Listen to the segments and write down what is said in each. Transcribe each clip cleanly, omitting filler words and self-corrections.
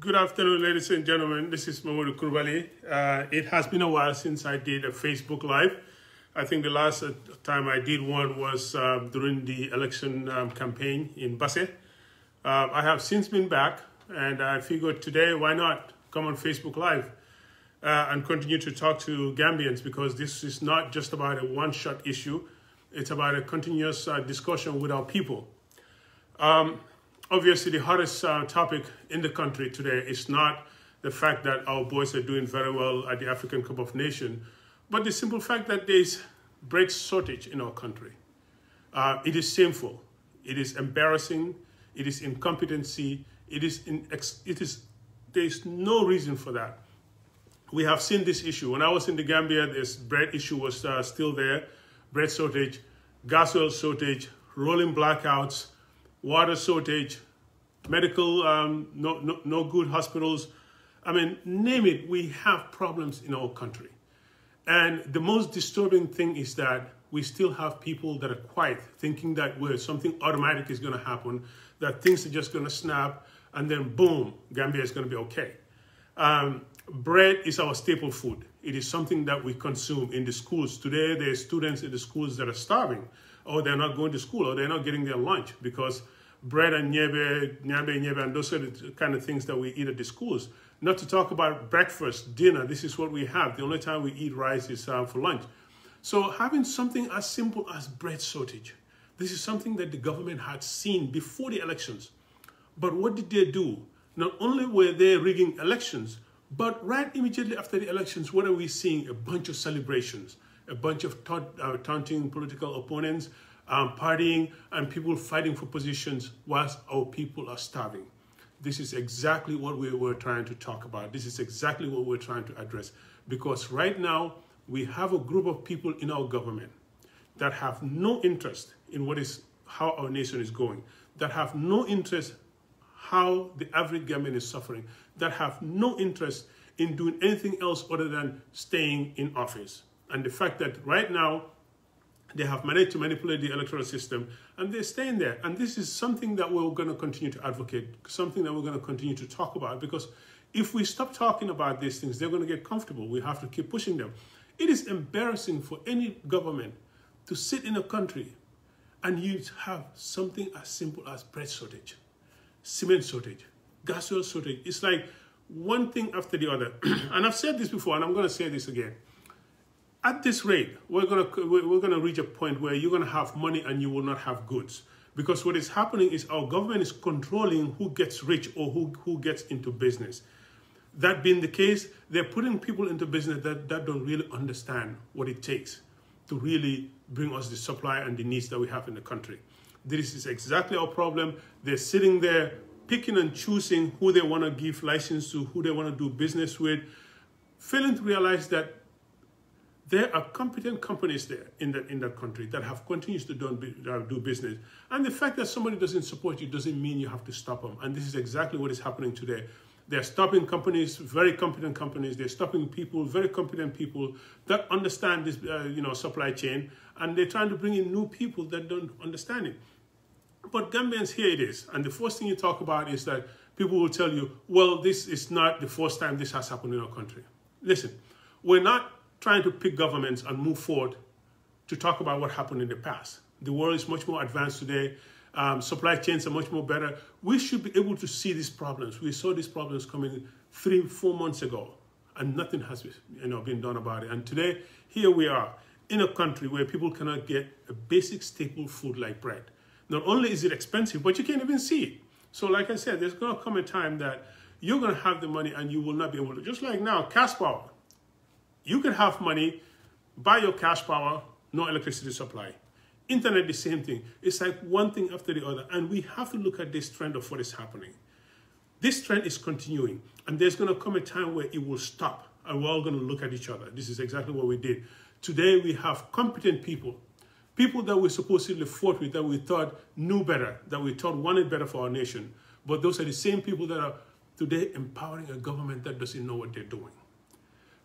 Good afternoon, ladies and gentlemen. This is Mamadou Coulibaly. It has been a while since I did a Facebook Live. I think the last time I did one was during the election campaign in Basse. I have since been back, and I figured today, why not come on Facebook Live and continue to talk to Gambians, because this is not just about a one-shot issue. It's about a continuous discussion with our people. Obviously, the hottest topic in the country today is not the fact that our boys are doing very well at the African Cup of Nations, but the simple fact that there is bread shortage in our country. It is shameful. It is embarrassing. It is incompetency. There is no reason for that. We have seen this issue. When I was in the Gambia, this bread issue was still there. Bread shortage, gas oil shortage, rolling blackouts, water shortage, medical, no good hospitals. I mean, name it, we have problems in our country. And the most disturbing thing is that we still have people that are quiet, thinking that something automatic is going to happen, that things are just going to snap, and then boom, Gambia is going to be okay. Bread is our staple food. It is something that we consume in the schools. Today, there are students in the schools that are starving, or they're not going to school, or they're not getting their lunch, because bread and nyebe, and those are the kind of things that we eat at the schools. Not to talk about breakfast, dinner. This is what we have. The only time we eat rice is for lunch. So having something as simple as bread shortage, this is something that the government had seen before the elections. But what did they do? Not only were they rigging elections, but right immediately after the elections, what are we seeing? A bunch of celebrations, a bunch of taunting political opponents, partying, and people fighting for positions whilst our people are starving. This is exactly what we were trying to talk about. This is exactly what we're trying to address. Because right now, we have a group of people in our government that have no interest in how our nation is going, that have no interest how the average Gambian is suffering, that have no interest in doing anything else other than staying in office. And the fact that right now, they have managed to manipulate the electoral system, and they're staying there. And this is something that we're going to continue to advocate, something that we're going to continue to talk about, because if we stop talking about these things, they're going to get comfortable. We have to keep pushing them. It is embarrassing for any government to sit in a country and you have something as simple as bread shortage, cement shortage, gas oil shortage. It's like one thing after the other. And I've said this before, and I'm going to say this again. At this rate, we're going to reach a point where you're going to have money and you will not have goods. Because what is happening is our government is controlling who gets rich or who gets into business. That being the case, they're putting people into business that don't really understand what it takes to really bring us the supply and the needs that we have in the country. This is exactly our problem. They're sitting there picking and choosing who they want to give license to, who they want to do business with, failing to realize that there are competent companies there in that country that have continued to do business. And the fact that somebody doesn't support you doesn't mean you have to stop them. And this is exactly what is happening today. They're stopping companies, very competent companies. They're stopping people, very competent people that understand this, supply chain. And they're trying to bring in new people that don't understand it. But Gambians, here it is. And the first thing you talk about is that people will tell you, well, this is not the first time this has happened in our country. Listen, we're not trying to pick governments and move forward to talk about what happened in the past. The world is much more advanced today. Supply chains are much more better. We should be able to see these problems. We saw these problems coming 3-4 months ago, and nothing has been done about it. And today, here we are in a country where people cannot get a basic staple food like bread. Not only is it expensive, but you can't even see it. So like I said, there's going to come a time that you're going to have the money and you will not be able to. Just like now, cash power. You can have money, buy your cash power, no electricity supply. Internet, the same thing. It's like one thing after the other. And we have to look at this trend of what is happening. This trend is continuing. And there's going to come a time where it will stop. And we're all going to look at each other. This is exactly what we did. Today, we have competent people. People that we supposedly fought with, that we thought knew better, that we thought wanted better for our nation. But those are the same people that are today empowering a government that doesn't know what they're doing.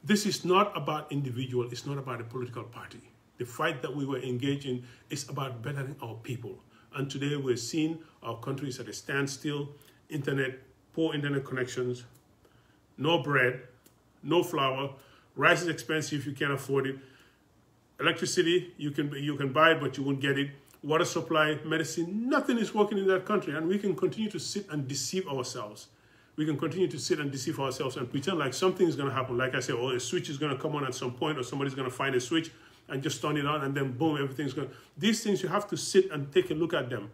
This is not about individual. It's not about a political party. The fight that we were engaged in is about bettering our people. And today we're seeing our country is at a standstill. Internet poor internet connections, no bread, no flour, rice is expensive, you can't afford it. Electricity, you can buy it, but you won't get it. Water supply, medicine, nothing is working in that country. And we can continue to sit and deceive ourselves. We can continue to sit and deceive ourselves and pretend like something is going to happen. Like I said, a switch is going to come on at some point, or somebody's going to find a switch and just turn it on, and then boom, everything's going to... These things, you have to sit and take a look at them.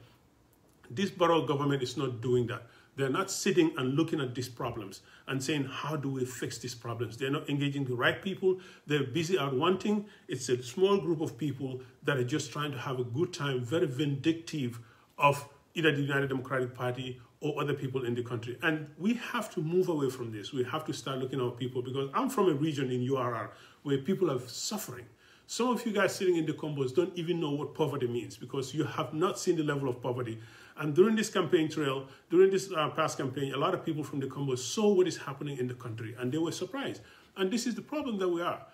This borough government is not doing that. They're not sitting and looking at these problems and saying, how do we fix these problems? They're not engaging the right people. They're busy at one thing. It's a small group of people that are just trying to have a good time, very vindictive of either the United Democratic Party or other people in the country. And we have to move away from this. We have to start looking at our people, because I'm from a region in URR where people are suffering. Some of you guys sitting in the combos don't even know what poverty means, because you have not seen the level of poverty. And during this campaign trail, during this past campaign, a lot of people from the combos saw what is happening in the country, and they were surprised. And this is the problem that we are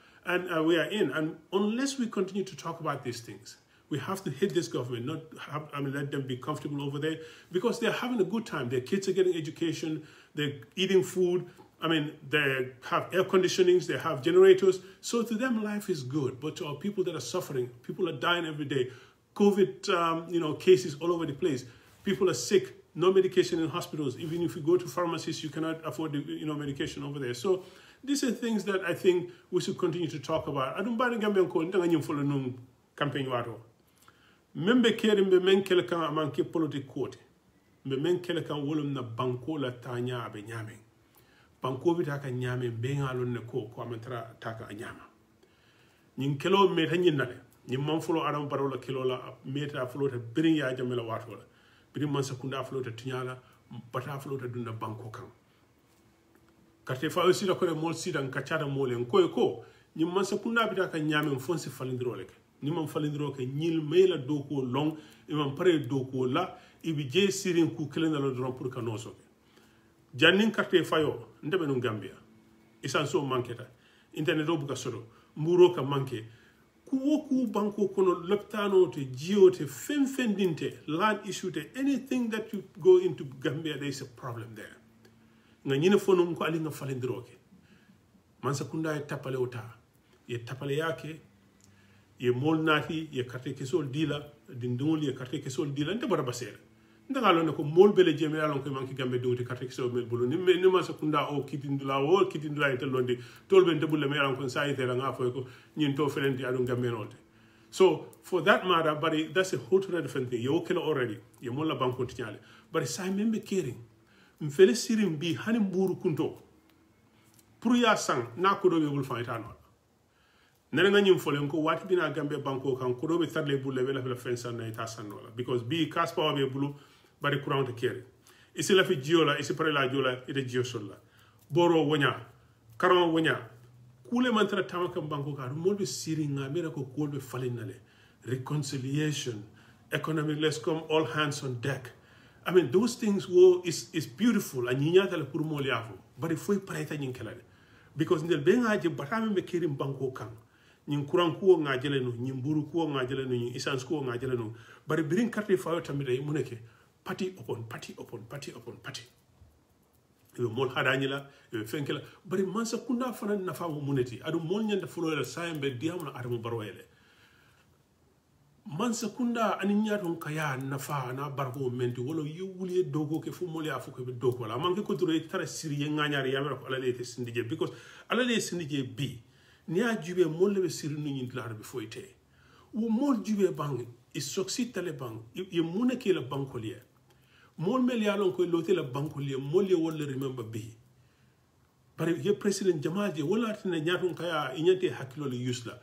in. And unless we continue to talk about these things, we have to hit this government, let them be comfortable over there, because they're having a good time. Their kids are getting education, they're eating food. They have air conditionings, they have generators. So to them, life is good. But to our people that are suffering, people are dying every day. COVID, cases all over the place. People are sick, no medication in hospitals. Even if you go to pharmacies, you cannot afford the medication over there. So these are things that I think we should continue to talk about. I don't buy the Gambian call. I don't follow no campaign wato. Membe kere mbe men kele kan amanke politique kote. Mbe men kele kan wolum na banko la tanya abe nyame. Banko bi taka nyame benga lon ne ko amantara taka anyama. Nyin kelo me tanyin nale. Nyin man folo adam barola kilo la meta folo ta birin ya jamela wato la. Birin man sakunda folo ta tinyala bata folo ta dunda banko kan. Karte fa aussi da ko mol sida nkachada molen ko nyin man sakunda bi taka nyame fonsi falindro leke. Ni man falindro ke nyil mela doko long imam pare doko la ibi je sirin ku kelena lo dron pour kanoso. Jannin carte fayo ndebe no Gambia isanso manketa internet obuka sodo mburo ka manke ku banko kono leptano te jio te fendinte land issue te anything that you go into Gambia, there is a problem there. Nga nyine fonum ko ali nga falindro ke man sakunda e tapale ota ye tapale yake ye mol nati ye carte kesol dila dindul ye carte kesol dila nte bara basere ndaga lone ko mol bele jeme alon ko manki Gambe dowti carte kesol mel bulu ni ma sakunda o kitindula ite londe tolbe nte bulle me alon ko sayite la nga foy ko nyin to felenti adun Gambe note. So for that matter, but that's a whole different thing. You okay already ye mol la banko tinyale but say membe caring mfele sirim bi hani mburu kunto pour ya sang na ko do be bul faytano nere nga nyim folen ko wati bina Gambia banko kan ko do be tarle bulle be la fensa na ita sanola because bi kas power be bulu bari courant te kere isi la fi jiola isi pare la jiola ite jio solla boro wonya karon wonya kule mantra tamakam banko ka mo be siri nga mera ko ko be falinale reconciliation economic, let's come all hands on deck. Those things is beautiful and nyata la pour mo liafo but il faut pareta nyinkela because ndel be nga je batame be kerim banko kan nyin kuran ko nga jele no nyin buru ko nga jele no nyin essence ko nga jele no bari birin carte fayo tamide muneke party upon party upon party upon party yo mol hadani la yo fenkela bari mansa kunda fana nafa mo muneti adu mol nyanda fulo la sayembe diamna adamu barwele mansa kunda ani nyaton kaya nafa na barko menti wolo yewuli dogo ke fu mol ya fu ko be dogo la manke ko dure tara siriye nganyari yamra ko ala le te sindije because ala le sindije bi ni a jube mol le siri nu nyin tlar be foyte wo mol jube bang is succeed tale bang ye muneke la bankolier mol mel ya lon ko lote la bankolier mol ye wol remember bi bari ye president jamaje wala tane nyaton kaya inyante hakilo le yusla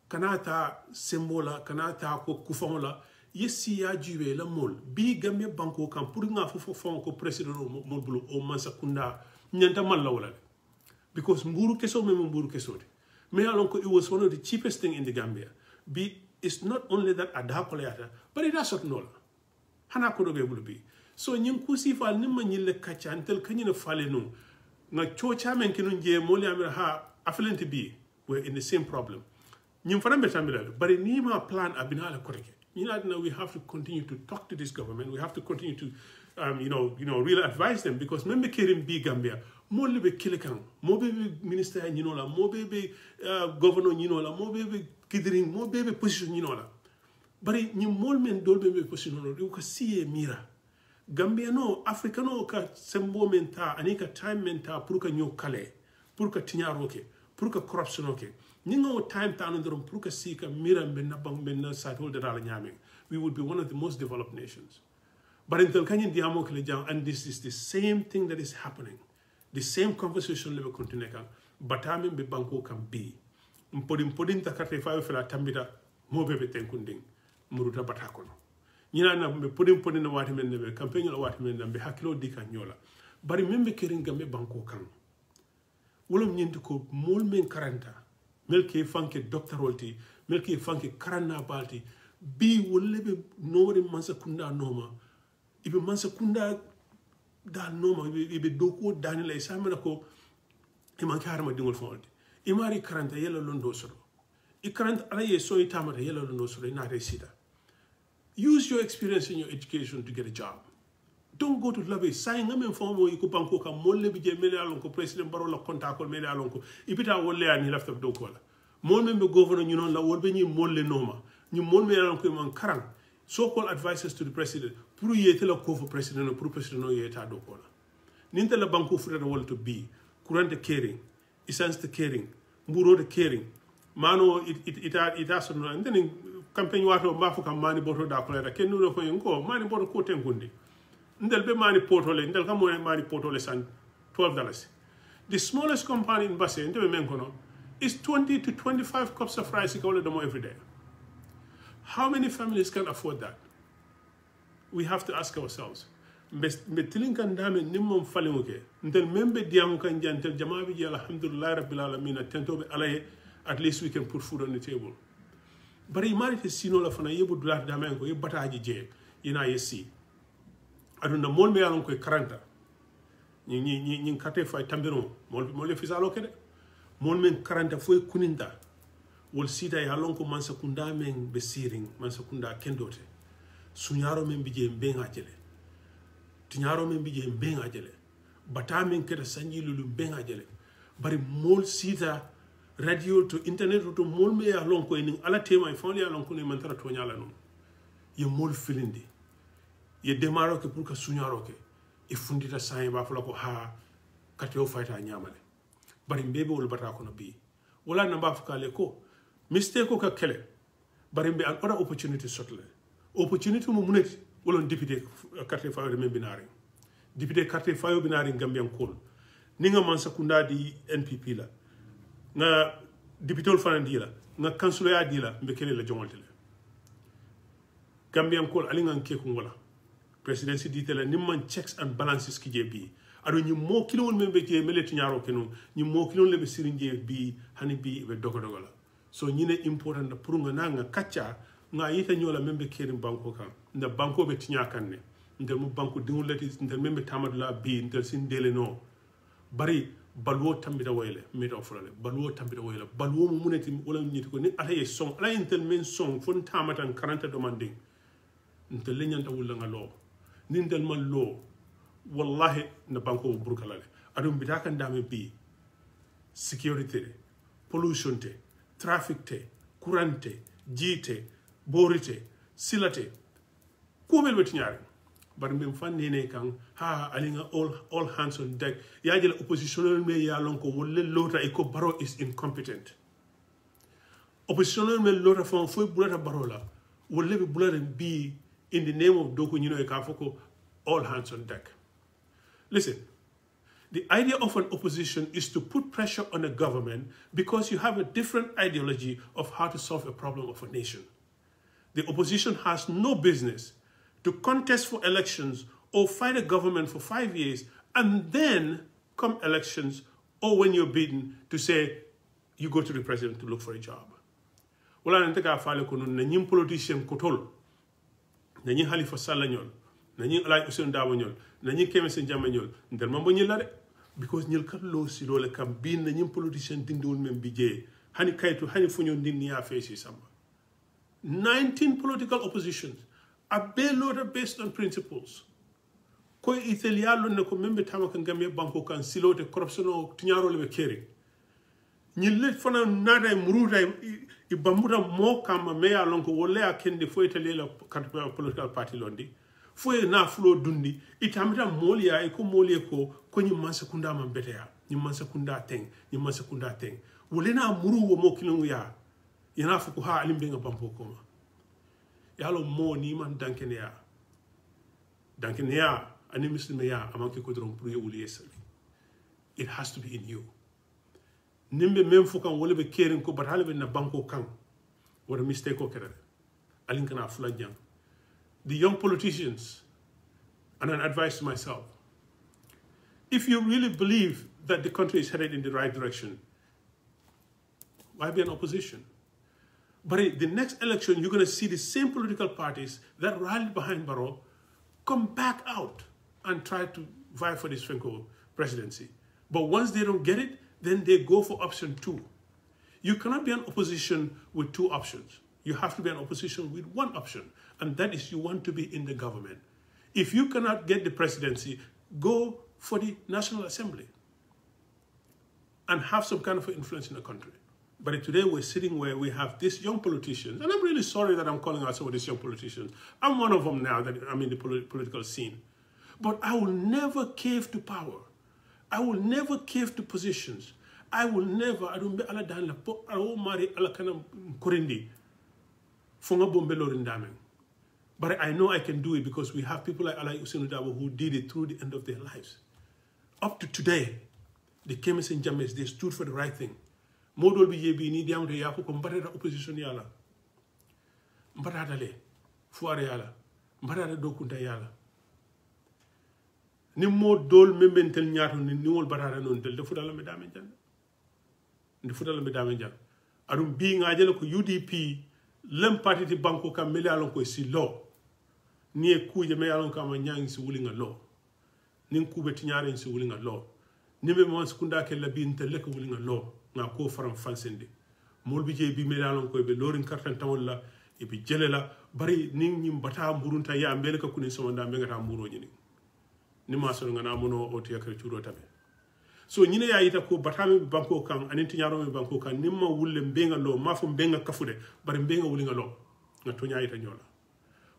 kanata sembola kanata ko kufonla yesi ya jube la mol bi Gambia banko kan pour nga fo ko president mol bulu o mansa kunda nyanta mal la wala because mburu keso me mburu keso me alon ko it was one of the cheapest thing in the Gambia it's not only that adakoleata but it does not know hana ko do be bulu bi so nyin kusi fal nimma nyille kacha antel kanyina fale no nga chocha men kinun je mol ya ha affluent bi we're in the same problem but in my plan, we have to continue to talk to this government. We have to continue to really advise them, because member caring be Gambia, more be Kilikan, more baby minister, more baby governor, more baby kidring, more baby position, but you more men don't be position, you can see a mirror. Gambia no, Africa no, ka sembo menta, anika time menta, puruka nyo kale, puruka tinyaroke, puruka corruption oke. Ningo time ta another puruka sika mirror benna bang benna side holder ala nyaming. We would be one of the most developed nations. But until Kanyin Diamo Kilejang, and this is the same thing that is happening. The same conversation level continue. Batamin be banko can be. Mpodin takate fa fela tambita mobe be tenkunding. Muruta batakono. Nyina na me podin na wati men be campaign la wati men be hakilo dika nyola. Bari membe keringa me banko kan. Wolum nyindi ko mol men karanta. Melke fanke doctorolti, melke fanke karana balti. Bi wolebe nori mansa kunda noma. Ibe mansa kunda da noma ibe doko danila isamena ko imanke harma dingol fonde. Imari karanta yela londo soro. I karanta ala ye so itamata yela londo soro ina resida. Use your experience in your education to get a job. Don't go to lobby. Sign ngam informo iko banko ka molle bi je mele alon ko president baro la kontakol mele alon ko ibita wolle ani lafta doko la. Mol membe governor ñu non la wolbe ñi molle noma. Ñu mol mele alon ko man karang. So-called advisors to the president, pour yete la ko for president or pour president no yeta do kola. Ninte la banko frere wol to be, courant the caring, essence the caring, mburo the caring. Mano it has no, and then campaign wato mafu kam mani boto da kola ken no ko yenko mani boto ko tengundi. Ndel be mani portole, ndel kam mani portole san $12. The smallest company in Basse, ndebe men kono, is 20 to 25 cups of rice every day. How many families can afford that? We have to ask ourselves. Metilin kan dame nimmon falingoke. Ntel membe diamu kan jantel jamabi ji alhamdulillah rabbil alamin tentobe alaye, at least we can put food on the table. But imari te sino la fana yebu dulat dame ko yebataji je ina yesi. Aduna mol me alon ko 40. Ñi kate fay tambiro mol le fisalo kede. Mol men 40 foy kuninta. Wol sida ya lonko mansa kunda men be siring mansa kunda kendote sunyaro men bije mbenga jele tinyaro men bije mbenga jele bata men keda sanji lulu mbenga jele bari mol sida radio to internet to mol me ya lonko en ala tema e fon ya lonko ne mantara to nyala non ye mol filindi ye demaro ke pour ka sunyaro ke e fundita sai ba fala ko ha katio fayta nyamale bari mbebe wol bata ko no bi wala na ba fukale ko mistake ko ka kele bari mbe an other opportunity sotle opportunity mo muneti wolon député carte fayo de binari député carte fayo binari Gambian kol ninga man sakunda di NPP la nga député ol fanandi la nga councilor ya di la mbe kele la jongolte la Gambian kol ali nga ke ko ngola presidency di tele nimman checks and balances ki je bi ado ñu mo kilon membe je meleti ñaro kenon ñu mo kilon le be sirinje bi hani bi be dogo la. So ñine important na pour nga nga kacca nga yita ñola membe kerim banko kan nda banko be tinya kanne ndel mu banko dingulati ndel membe tamad la bi ndel sin dele no bari balwo tambita wayle meta ofrale balwo tambita wayle balwo mu muneti wala ñiti ko ni ataye song ala intel men song fon tamatan 40 demanding ndel le ñanta wula nga lo ni ndel man lo wallahi na banko burkalale adum bitaka ndame bi security pollution te traffic te, kurante, jite, borite, silate, kubel betinyari. But me mfane kan ha alinga all hands on deck. Ya jela oppositional me ya lonko wolle lota iko baro is incompetent. Oppositional me lota fon foi bulata barola wolle be bulata be in the name of doku nyino e ka foko all hands on deck. Listen. The idea of an opposition is to put pressure on a government because you have a different ideology of how to solve a problem of a nation. The opposition has no business to contest for elections or fight a government for 5 years and then come elections or when you're beaten to say you go to the president to look for a job. Wala nanteka fale kono na nyim politician kotol na nyi Halifa Sallah ñol na nyi Alhaji Ousainou Darboe ñol na nyi 𝐘𝐚 ñol ndel mambo ñi la de because ñil kat lo si dole kam bin na ñim politician dindul mem bi je hani kaytu hani fuñu ndini ya fesi samba 19 political oppositions are loaded based on principles ko italiano ne ko membe tama kan gambe banko kan silote corruption o tinyaro le keri ñille fana nada muruta i bambuta mo kama me ya lon ko wolle a kende fo italia la political party londi fo na fulo dundi itamita molia e ko molia ko ñi mansa kunda man beteya ñi mansa kunda teng wolle na muru wo mo kilon ya yana fu ko ha alimbe nga bambo ko ma yalo mo ni man dankene ya ani muslime ya amanke ko dron pour yewuli yesali it has to be in you nimbe même fu kan wala be kerin ko batale be na banko kan wala mistake ko kera alin kana fula jang the young politicians, and an advice to myself, if you really believe that the country is headed in the right direction, why be an opposition? But in the next election, you're going to see the same political parties that rallied behind Barrow come back out and try to vie for this Franco presidency. But once they don't get it, then they go for option 2. You cannot be an opposition with 2 options. You have to be an opposition with 1 option, and that is you want to be in the government. If you cannot get the presidency, go for the National Assembly and have some kind of influence in the country. But today we're sitting where we have these young politicians, and I'm really sorry that I'm calling out some of these young politicians. I'm one of them now that I'm in the political scene. But I will never cave to power. I will never cave to positions. I will never, I don't be ala dan la po, I will marry ala kana korindi. But I know I can do it because we have people like 𝐓𝐡𝐞 who did it through the end of their lives. Up to today, the 𝐬𝐚 they stood for the right thing. Modol bi yebi ni diam de yapo ko mbarata opposition yala. Mbarata le, fuare yala, mbarata dokunta yala. Ni modol membentel nyato ni wol barata non del defudala me dame jan. Defudala me dame jan. Adum bi ngajele ko UDP lem parti ti banko kam mele alon ko si law ni e kuje me alon kam nyang si wulinga law nin kube ti nyaare si wulinga law ni me mon skunda ke labi ntel ko wulinga law nga ko faram fansende mol bi je bi mele alon ko be lorin kartan tawalla e bi jelela bari nin nyim bata mburunta ya mbele ka kunin somanda me ngata mburo nyini ni ma so ngana mono o ti yakre churo tabe so ñine ya yita ko batame banko kan anin tiñaro me banko kan nimma wulle mbenga lo ma fo mbenga kafude bari mbenga wulinga lo na to ñayita ñola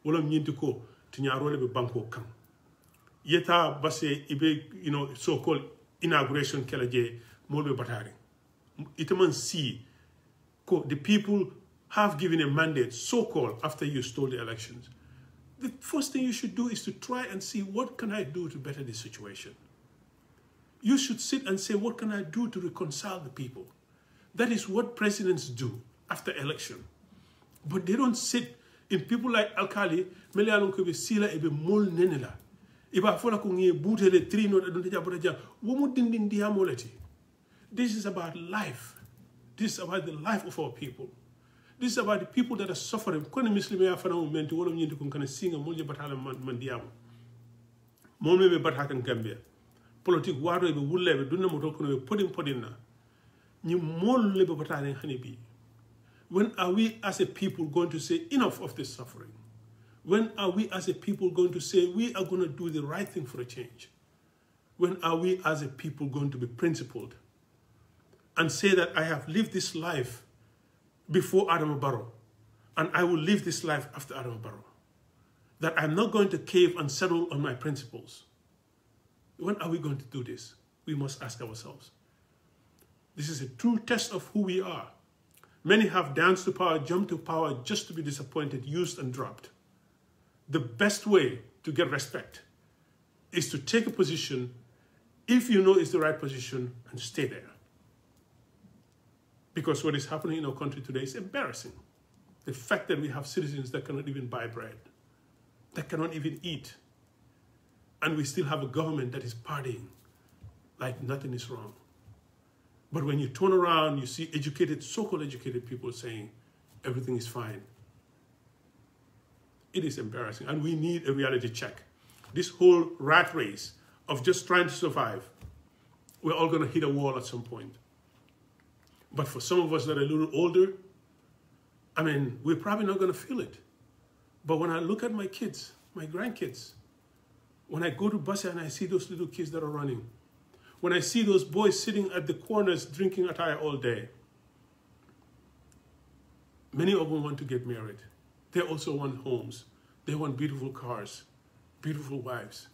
wala ñinti ko tiñaro le be banko kan yeta basse ibe so called inauguration kala je molbe batari itaman see ko the people have given a mandate so called after you stole the elections. The first thing you should do is to try and see what can I do to better the situation. You should sit and say, what can I do to reconcile the people? That is what presidents do after election. But they don't sit in people like Alkali, Melialon Kobe Sila Ebe Mol Nenela. Iba Fola Kungi Butele Trino Adunja Womu Dindin Diamoleti. This is about life. This is about the life of our people. This is about the people that are suffering. Kone Muslimi afana umenti wolo nyinti kunkana singa mulje batala mandiamo. Momme be batakan Gambia. Politique waro be wulle be dunna mo tokko be podin na ñi mol le be batane xani bi. When are we as a people going to say enough of this suffering? When are we as a people going to say we are going to do the right thing for a change? When are we as a people going to be principled and say that I have lived this life before Adama Barrow and I will live this life after Adama Barrow? That I'm not going to cave and settle on my principles. When are we going to do this? We must ask ourselves. This is a true test of who we are. Many have danced to power, jumped to power just to be disappointed, used and dropped. The best way to get respect is to take a position, if you know it's the right position, and stay there. Because what is happening in our country today is embarrassing. The fact that we have citizens that cannot even buy bread, that cannot even eat, and we still have a government that is partying like nothing is wrong. But when you turn around, you see educated, so-called educated people saying everything is fine. It is embarrassing, and we need a reality check. This whole rat race of just trying to survive, we're all going to hit a wall at some point. But for some of us that are a little older, I mean, we're probably not going to feel it. But when I look at my kids, my grandkids, When I go to Basse and I see those little kids that are running, when I see those boys sitting at the corners drinking attaya all day, many of them want to get married. They also want homes. They want beautiful cars, beautiful wives.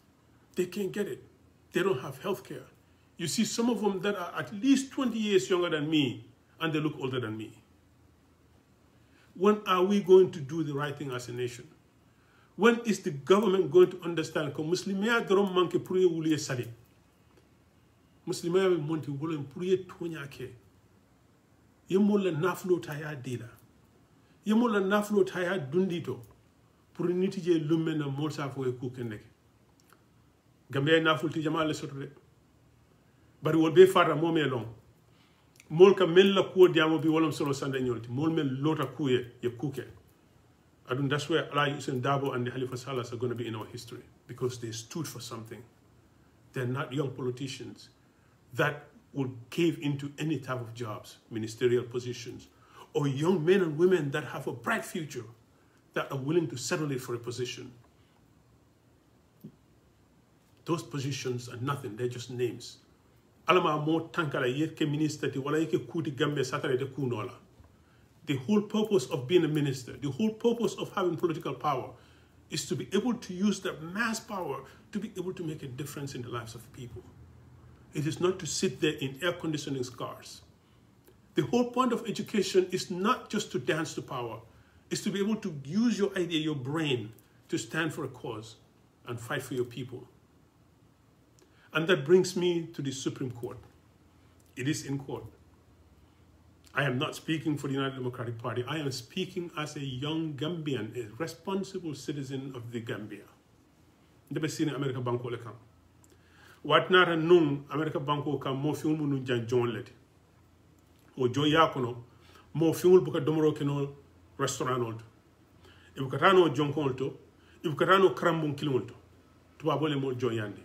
They can't get it. They don't have health care. You see some of them that are at least 20 years younger than me, and they look older than me. When are we going to do the right thing as a nation? When is the government going to understand that Muslimia don't manque pour wuliye sali? Muslimia will monte wulen pour ye tonya ke. Yemola naflo taya dila. Yemola naflo taya dundito. Pour nitije lumme na molsa fo e kukendeke. Gambia naflo ti jamal le sotre. Bari wol be fara momé long. Mol ka mel la ko diamo bi wolom solo sande nyolti. Mol mel lota kuye ye kuke. And that's where 𝐓𝐡𝐞 and the Halifa Salahs are going to be in our history, because they stood for something. They're not young politicians that will cave into any type of jobs, ministerial positions, or young men and women that have a bright future, that are willing to settle it for a position. Those positions are nothing, they're just names. Alama mo tankala yeke minister ti wala yeke kuti Gambia satare de kunola. The whole purpose of being a minister, the whole purpose of having political power is to be able to use that mass power to be able to make a difference in the lives of people. It is not to sit there in air conditioning cars. The whole point of education is not just to dance to power. It's to be able to use your idea, your brain, to stand for a cause and fight for your people. And that brings me to the Supreme Court. It is in court. I am not speaking for the United Democratic Party. I am speaking as a young Gambian, a responsible citizen of the Gambia. Ndebe sini America Banko le kam. Watnara nung America Banko kam mo fiul munu jan John leti. O jo yakono mo fiul buka domoro kino restaurant olto. Ibukatano jonkon olto, ibukatano krambun kilolto. Tubabole mo jo yandi.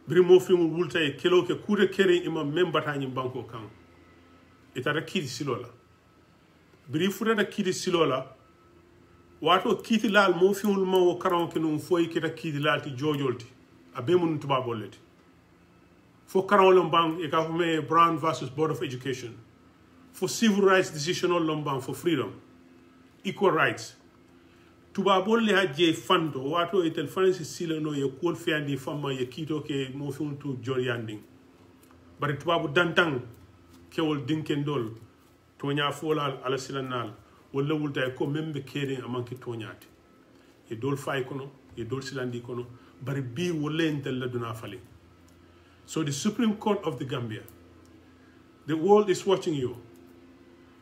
Biri mo fiul wulta e kilo ke kure kere ima membata nyim banko kam. Itara kiti silola. Biri furata kiti silola. Wato kiti lal mo fiul ma wo karan kinu foyi kita kiti lal ti jojolti. Abe mun tubaboleti. For karan lombang e ka fume Brown versus Board of Education. For civil rights decisional lombang for freedom. Equal rights. Tubabole haje fando wato itel fanisi silo no ye kol fiandi fama ye kito ke mo fiul tu jorianding. Bari tubabu dantang kewol dinkendol tonya folal ala silanal wala wulta ko membe kere amanki tonyati e dol fay kono e dol silandi kono bari bi wolentel la duna fali. So the Supreme Court of the Gambia, the world is watching you.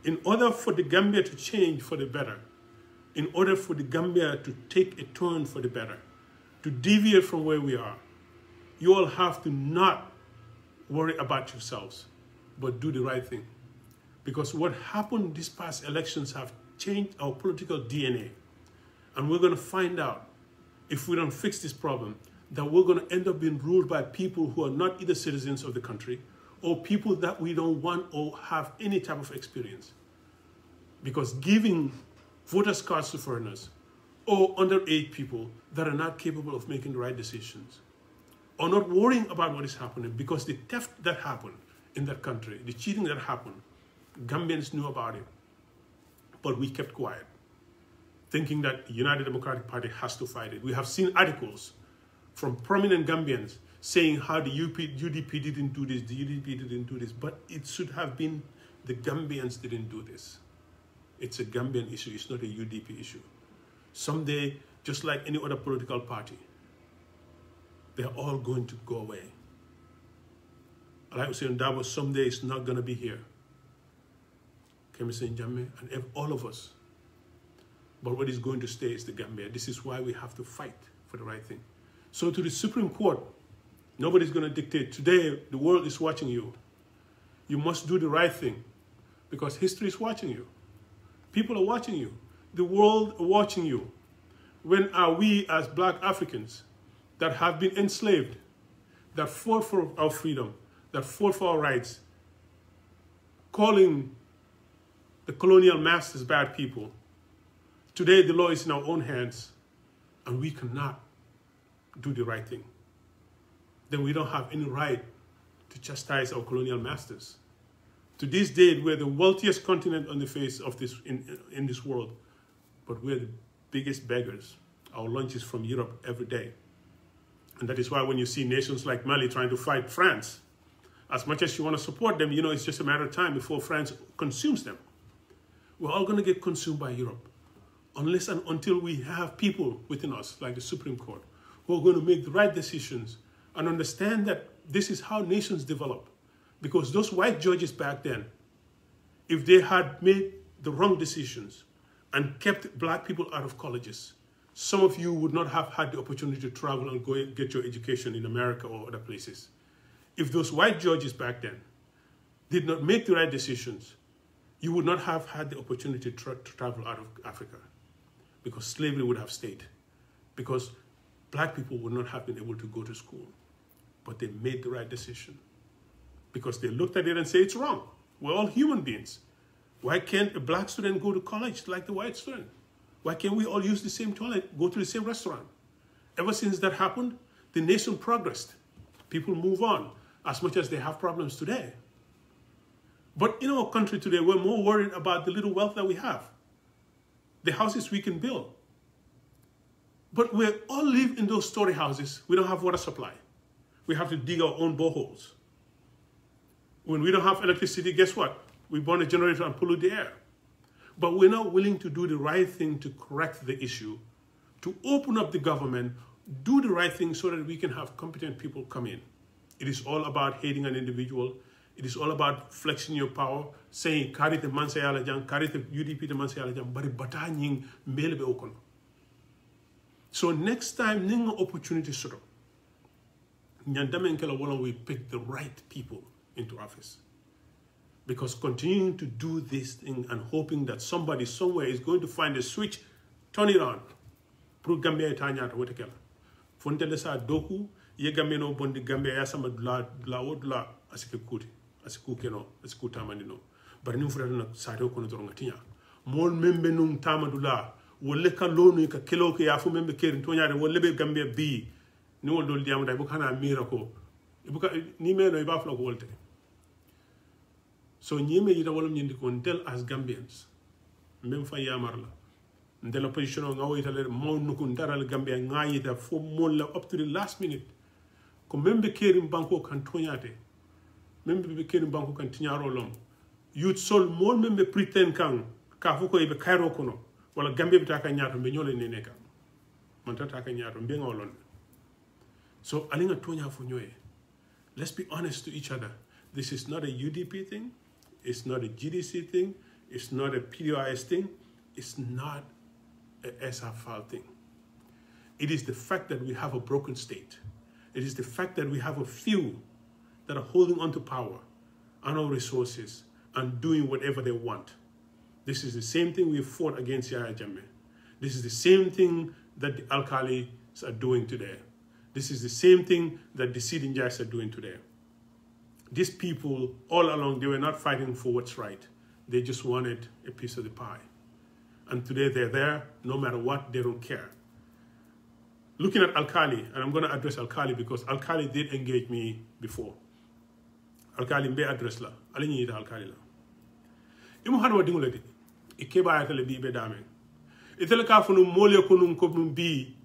In order for the Gambia to change for the better, in order for the Gambia to take a turn for the better, to deviate from where we are, you all have to not worry about yourselves, but do the right thing. Because what happened these past elections have changed our political DNA. And we're going to find out, if we don't fix this problem, that we're going to end up being ruled by people who are not either citizens of the country or people that we don't want or have any type of experience. Because giving voters cards to foreigners or underage people that are not capable of making the right decisions or not worrying about what is happening, because the theft that happened in that country, the cheating that happened, Gambians knew about it, but we kept quiet, thinking that the United Democratic Party has to fight it. We have seen articles from prominent Gambians saying how the UDP didn't do this, the UDP didn't do this, but it should have been the Gambians didn't do this. It's a Gambian issue, it's not a UDP issue. Someday, just like any other political party, they're all going to go away. Like I said, Dabo someday is not going to be here. 𝐶 and all of us. But what is going to stay is the Gambia. This is why we have to fight for the right thing. So to the Supreme Court, nobody's going to dictate. Today, the world is watching you. You must do the right thing because history is watching you. People are watching you. The world are watching you. When are we as Black Africans that have been enslaved, that fought for our freedom, that fought for our rights, calling the colonial masters bad people? Today, the law is in our own hands, and we cannot do the right thing, then we don't have any right to chastise our colonial masters. To this day, we're the wealthiest continent on the face of this in this world, but we're the biggest beggars. Our lunch is from Europe every day. And that is why when you see nations like Mali trying to fight France, as much as you want to support them, you know, it's just a matter of time before France consumes them. We're all going to get consumed by Europe, unless and until we have people within us, like the Supreme Court, who are going to make the right decisions and understand that this is how nations develop. Because those white judges back then, if they had made the wrong decisions and kept black people out of colleges, some of you would not have had the opportunity to travel and go and get your education in America or other places. If those white judges back then did not make the right decisions, you would not have had the opportunity to travel out of Africa, because slavery would have stayed, because black people would not have been able to go to school. But they made the right decision because they looked at it and said, it's wrong. We're all human beings. Why can't a black student go to college like the white student? Why can't we all use the same toilet, go to the same restaurant? Ever since that happened, the nation progressed. People move on as much as they have problems today. But in our country today, we're more worried about the little wealth that we have, the houses we can build. But we all live in those story houses. We don't have water supply. We have to dig our own boreholes. When we don't have electricity, guess what? We burn a generator and pollute the air. But we're not willing to do the right thing to correct the issue, to open up the government, do the right thing so that we can have competent people come in. It is all about hating an individual. It is all about flexing your power, saying, "Kari te mansa yala jang, kari te UDP te mansa yala jang, bari bata nying mele be okono." So next time, ninga opportunity sort of, we pick the right people into office. Because continuing to do this thing and hoping that somebody somewhere is going to find a switch, turn it on. Pro Gambia itanya to wotekela. Fontele sa doku ye Gambia no bondi Gambia ya sama la wodla asike kuti asiku keno asiku tamani no. Bari ni fura na sa do kono toronga tinya. Mol membe nung tamadula wolle ka lonu ka kelo ke yafu membe kerin tonya wolle be Gambia bi ni wol dol diam dai bu kana mira ko ibuka ni me no iba flo ko wolte. So nyeme yita wolum nyindi ko ndel as Gambians même fa yamarla ndel opposition nga woyitale mo nuko ndaral Gambia nga yita fo molla up to the last minute ko même be kerim banko kan toñate même be kerim banko kan tiñaro lom youth sol mo même be pretend kan ka fu ko be kairo kono wala Gambia bi ta ka ñaato be ñolay ne neka man ta ka ñaato be ngolon. So alinga toña fu ñoy. Let's be honest to each other. This is not a UDP thing. It's not a GDC thing. It's not a PDIS thing. It's not a SFL thing. It is the fact that we have a broken state. It is the fact that we have a few that are holding on to power and our resources and doing whatever they want. This is the same thing we fought against Yahya Jammeh. This is the same thing that the Alkalis are doing today. This is the same thing that the 𝐓𝐡𝐞 are doing today. These people, all along, they were not fighting for what's right. They just wanted a piece of the pie. And today they're there, no matter what, they don't care. Looking at Alkali, and I'm going to address Alkali because Alkali did engage me before. Alkali mbe address la, alinyi ita Alkali la. Imu hanwa dingule di, ikeba ayatele bi be dame. Itele ka funu mole kunum kopnum bi,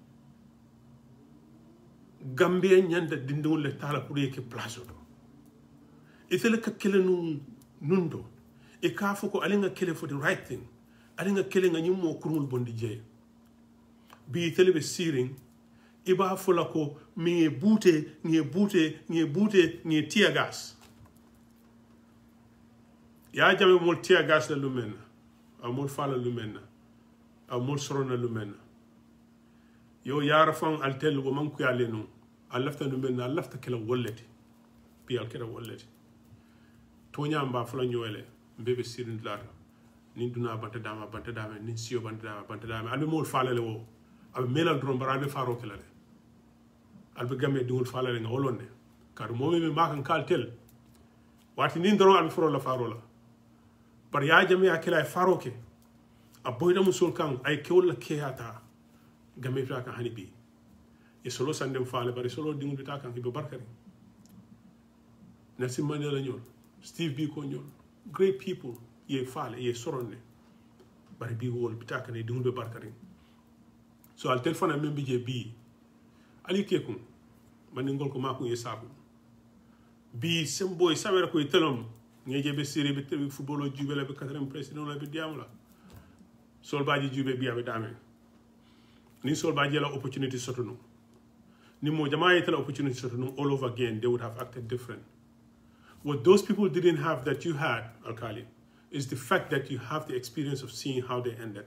Gambia nyanda dindungule tala puri ke plazo do. Itele ka kele nundo. E ka foko alinga kele for the right thing. Alinga kele nga nyumo kurul bondi je. Bi itele be searing. Iba fola ko nye bute tear gas. Ya jame mol tear gas la lumena. A mol fala lumena. A mol sorona lumena. Yo yara fang altel wo man kuya lenu. Alafta lumena alafta kele wolleti. Bi al kele wolleti. Tonya mba fola nyoele. Mbebe sirin dlata. Nin duna banta dama nin siyo banta dama albe mol fala le wo. Abe melal drum barabe faro kele le. Albe gamme dingul fala le nga wolonde. Kadu momi me makan kal tel. Wati nin doron albe faro la faro la. Bar ya jame akela faro ke. A boyda musul kan ay kewol la keyata. Gamme fla kan hani bi. e solo sandem faale bari solo dingul bita kan hibe barkari Nelson Mandela ñol Steve Biko ñol great people ye faale ye soronne bari bi wol bita kan dingul be barkari so al telephone membi je bi ali kekum mani ngol ko mako ye sabu bi semboy sawera ko telom ngeje be siri be football jubele be 4e president la be diamla sol baji jube bi abe dame ni sol baji la opportunity sotono ni mo jama yetala opportunity sotono all over again they would have acted different. What those people didn't have that you had, Alkali, is the fact that you have the experience of seeing how they ended,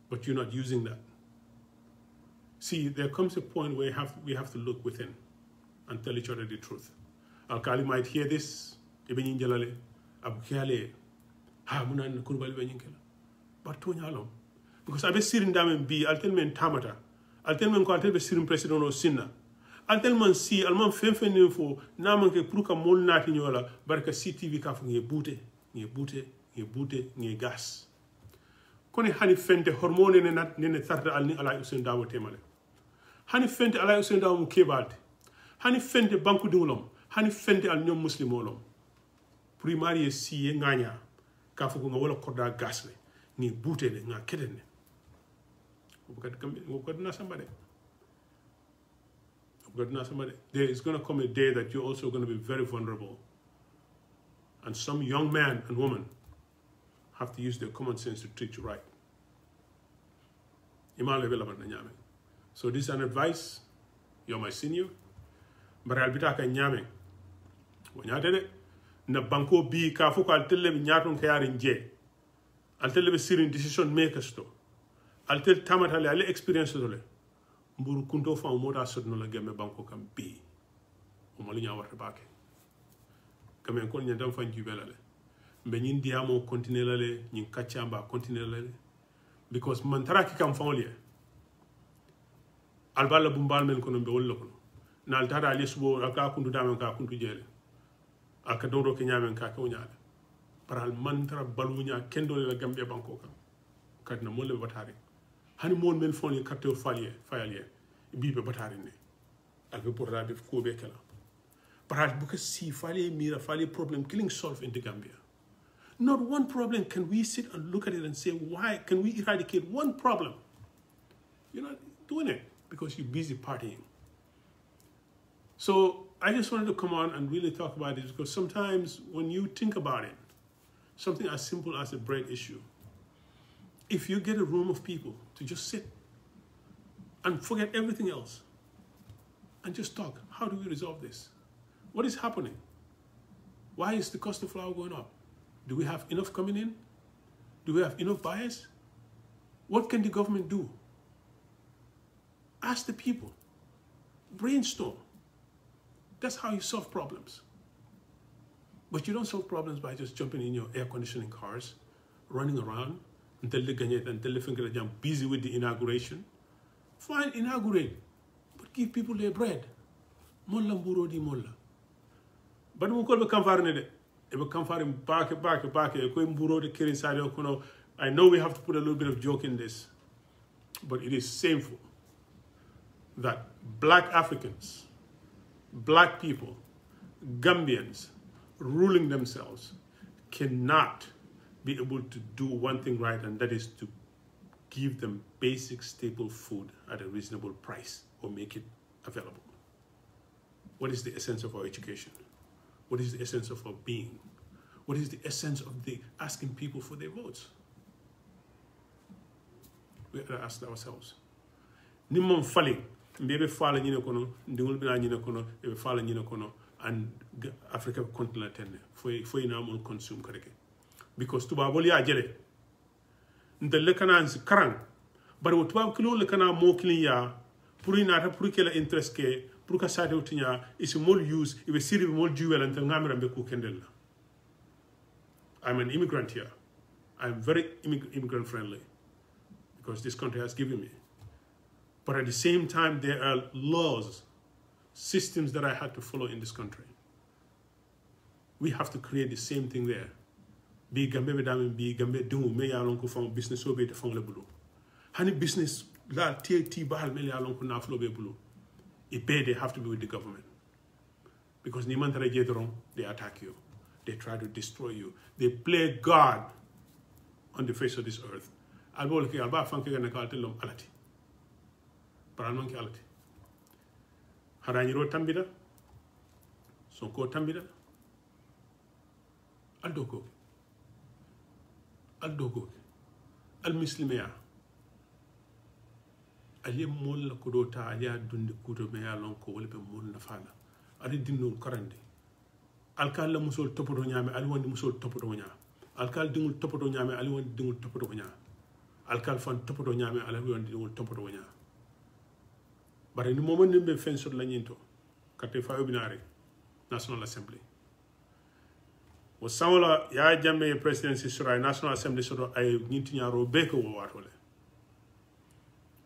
but you're not using that. See, there comes a point where we have to look within and tell each other the truth. Alkali might hear this, but because I be sirin damen bi altel men tamata altel men ko altel be sirin president o sinna altel man si alman fen fo na man ke pour ka mol nati nyola barka CTV ka fu nge bute nge gas koni hani fente hormone ne tarda alni ala usen dawo temale hani fente ala usen dawo mu kebalde hani fente banku dingulom hani fente al ñom muslimolom primaire si nganya ka fu ko wala korda gas le nge bute ne nga kedene there is going to come a day that you're also going to be very vulnerable. And some young man and woman have to use their common sense to treat you right. So this is an advice. You're my senior. But I'll be talking nyame. Na banko bi ka fuko al telle bi nyaton kayarin je. Al telle be sirin decision makers to. Altel tamatale ale experience dole mburu kunto fa moda sodno la gemme banko kam bi o mali nya warta baake kam en kon nyandam fan jubelale be nyin diamo continuer lale nyin kachamba continuer lale because man taraki kam fawliye alballa bumbal men kono be wollo kono nal tada ali subo aka kuntu damen ka kuntu jele aka dondo ke nyamen ka ko nyaale paral man tara balunya kendole la gambe banko kam kadna molle batari hani mon men fon carte fayalier bibe batari ne albe porta def ko be kala parat bu ko si fali mira fali problem killing solve in the Gambia. Not one problem can we sit and look at it and say why can we eradicate one problem. You're not doing it because you're busy partying. So I just wanted to come on and really talk about this because sometimes when you think about it, something as simple as a bread issue, if you get a room of people to just sit and forget everything else and just talk, how do we resolve this? What is happening? Why is the cost of flour going up? Do we have enough coming in? Do we have enough buyers? What can the government do? Ask the people. Brainstorm. That's how you solve problems. But you don't solve problems by just jumping in your air conditioning cars, running around, until they get busy with the inauguration. Fine, inaugurate, but give people their bread. Molla mburo di molla. But we call the kamfarne de. I know we have to put a little bit of joke in this, but it is shameful that black Africans, black people, Gambians, ruling themselves, cannot be able to do one thing right, and that is to give them basic staple food at a reasonable price or make it available. What is the essence of our education? What is the essence of our being? What is the essence of the asking people for their votes? We have to ask ourselves. Nimon falling, maybe falling in a kono, ndingul bina in a kono, ebe falling in a kono, and Africa continent for now more consume correctly. Because tubaboli ajele, nte lekana nsi karang, but what tubab kilo lekana mo kiliya, puri nata puri kela interest ke, puri ka sate utinya is more use, ibe siri more jewel and ngamira mbe kukendela. I'm an immigrant here. I'm very immigrant friendly because this country has given me. But at the same time, there are laws, systems that I had to follow in this country. We have to create the same thing there. Be gambe damin be gambe dungu me ya lonko fam business obe te fam le bulu. Hani business la TT bahal meli alon ko na flobe bulu. They have to be with the government. Because Nimantara Jedron, they attack you. They try to destroy you. They play God on the face of this earth. Albo ke alba fanke gana kaltelom alati. Paranman ke alati. Haranyiro tambida. Sonko tambida. Aldoko. Al-Muslimeya. Ali mol la kudota ali dundi kudo me yalon ko wala be mol na fala. Ali dinno karande. Alkal la musol topoto nyame ali wandi musol topoto nya. Alkal dingul topoto nyame ali wandi dingul topoto nya. Alkal fan topoto nyame ali wandi dingul topoto nya. Bare ni momo nimbe fen sur la nyinto. Kate fa binare National Assembly. Wasamala ya jamme presidency sura National Assembly sura ay nyinti nyaro beko wo watole.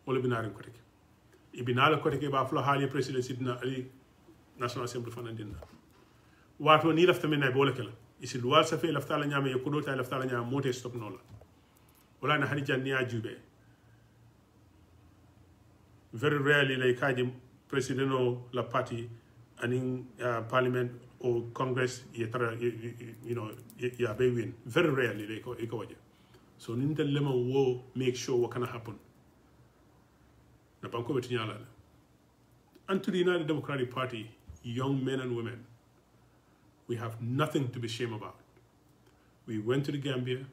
Wala binare ko tek. Ibinala ko tek ba flo hali presidency dina ali National Assembly fanandina. Wato ni lafta men nay boole kala. Isi luwal sa fe lafta la nyame ko do tay lafta la nyame mote stop no la. Wala na hadija ni ajube. Very rarely like kaji president of la party and in parliament or congress you know ya be win. Very rarely they go waje. So nintel lema wo make sure what can happen. Na banko betinyala. And to the United Democratic Party, young men and women, we have nothing to be ashamed about. We went to the Gambia,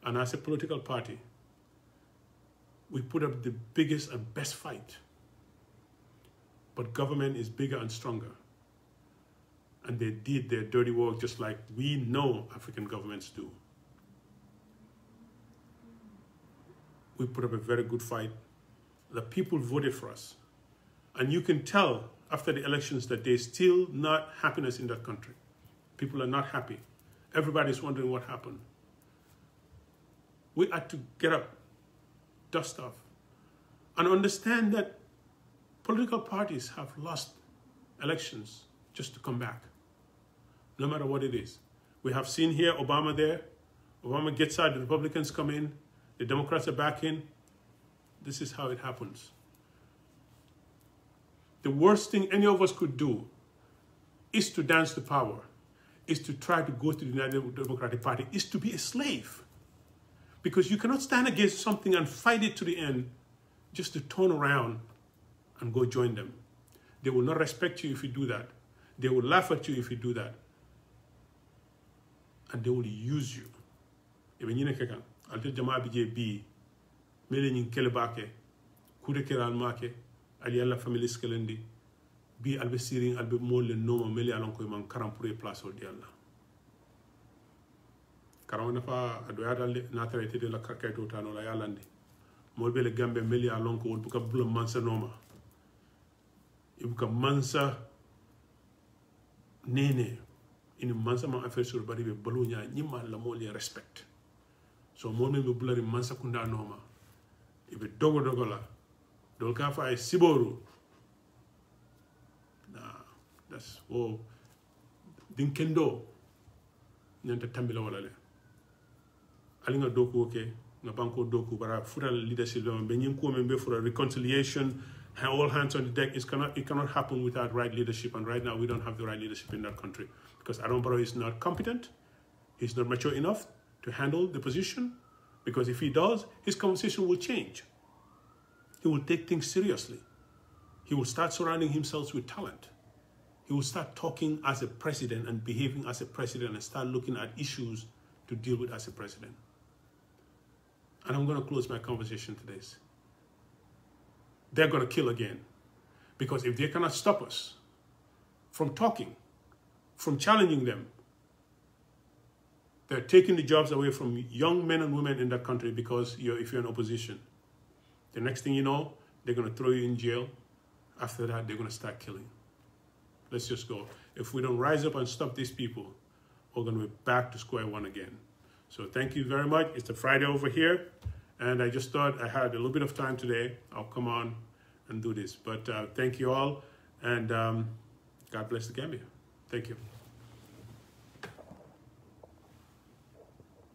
and as a political party, we put up the biggest and best fight. But government is bigger and stronger. And they did their dirty work just like we know African governments do. We put up a very good fight. The people voted for us. And you can tell after the elections that there's still not happiness in that country. People are not happy. Everybody's wondering what happened. We had to get up, dust off, and understand that political parties have lost elections just to come back, no matter what it is. We have seen here Obama there. Obama gets out, the Republicans come in, the Democrats are back in. This is how it happens. The worst thing any of us could do is to dance to power, is to try to go to the United Democratic Party, is to be a slave. Because you cannot stand against something and fight it to the end just to turn around and go join them. They will not respect you if you do that. They will laugh at you if you do that. And they will use you. Even you know, I'll tell Jama BJ B, Melanie Kelebake, Kude Keral Make, Aliala family skelendi, B albe siring albe mole noma meli alonko man karampure place o dialla. Karawna fa adoyada na traité de la kaketo tano la yalandi. Molbe le gambe meli alonko wol buka bula mansa noma. Ibuka mansa nene ini mansa ma affaire sur bari be balunya nyima la moli respect. So molme be bulari mansa kunda noma. Ibe dogo la. Dolka fa ay siboru. Nah, that's oh dinkendo nyanta tambila wala le. Alinga doku okay, na banko doku bara fural leadership be nyin ko men be for reconciliation, all hands on the deck. It cannot happen without right leadership, and right now we don't have the right leadership in that country because Aaron Barrow is not competent, he's not mature enough to handle the position, because if he does, his conversation will change. He will take things seriously. He will start surrounding himself with talent. He will start talking as a president and behaving as a president and start looking at issues to deal with as a president. And I'm going to close my conversation to this. They're going to kill again. Because if they cannot stop us from talking, from challenging them, they're taking the jobs away from young men and women in that country because if you're in opposition. The next thing you know, they're going to throw you in jail. After that, they're going to start killing. Let's just go. If we don't rise up and stop these people, we're going to be back to square one again. So thank you very much. It's a Friday over here. And I just thought I had a little bit of time today. I'll come on and do this. But thank you all. And God bless the Gambia. Thank you.